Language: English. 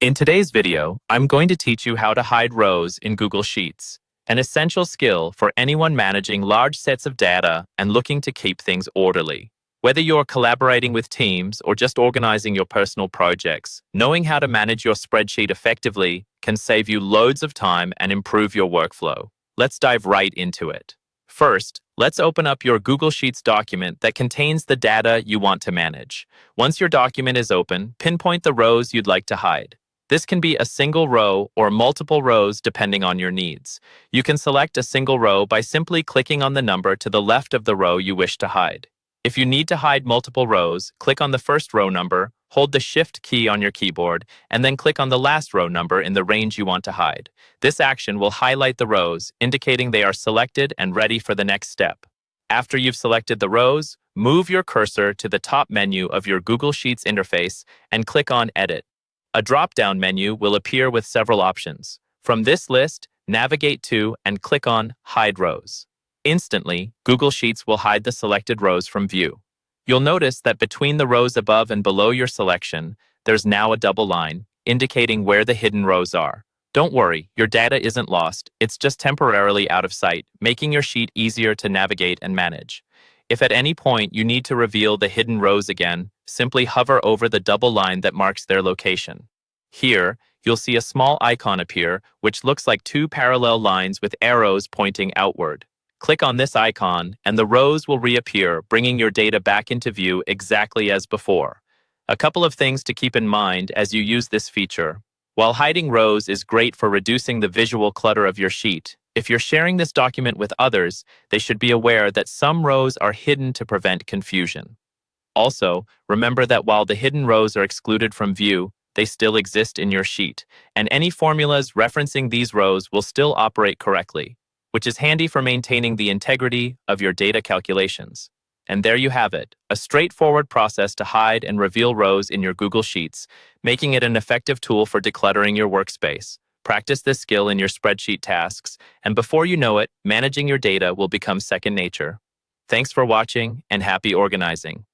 In today's video, I'm going to teach you how to hide rows in Google Sheets, an essential skill for anyone managing large sets of data and looking to keep things orderly. Whether you're collaborating with teams or just organizing your personal projects, knowing how to manage your spreadsheet effectively can save you loads of time and improve your workflow. Let's dive right into it. First, let's open up your Google Sheets document that contains the data you want to manage. Once your document is open, pinpoint the rows you'd like to hide. This can be a single row or multiple rows depending on your needs. You can select a single row by simply clicking on the number to the left of the row you wish to hide. If you need to hide multiple rows, click on the first row number, hold the Shift key on your keyboard, and then click on the last row number in the range you want to hide. This action will highlight the rows, indicating they are selected and ready for the next step. After you've selected the rows, move your cursor to the top menu of your Google Sheets interface and click on Edit. A drop-down menu will appear with several options. From this list, navigate to and click on Hide Rows. Instantly, Google Sheets will hide the selected rows from view. You'll notice that between the rows above and below your selection, there's now a double line, indicating where the hidden rows are. Don't worry, your data isn't lost, it's just temporarily out of sight, making your sheet easier to navigate and manage. If at any point you need to reveal the hidden rows again, simply hover over the double line that marks their location. Here, you'll see a small icon appear, which looks like two parallel lines with arrows pointing outward. Click on this icon, and the rows will reappear, bringing your data back into view exactly as before. A couple of things to keep in mind as you use this feature. While hiding rows is great for reducing the visual clutter of your sheet, if you're sharing this document with others, they should be aware that some rows are hidden to prevent confusion. Also, remember that while the hidden rows are excluded from view, they still exist in your sheet, and any formulas referencing these rows will still operate correctly, which is handy for maintaining the integrity of your data calculations. And there you have it, a straightforward process to hide and reveal rows in your Google Sheets, making it an effective tool for decluttering your workspace. Practice this skill in your spreadsheet tasks, and before you know it, managing your data will become second nature. Thanks for watching, and happy organizing.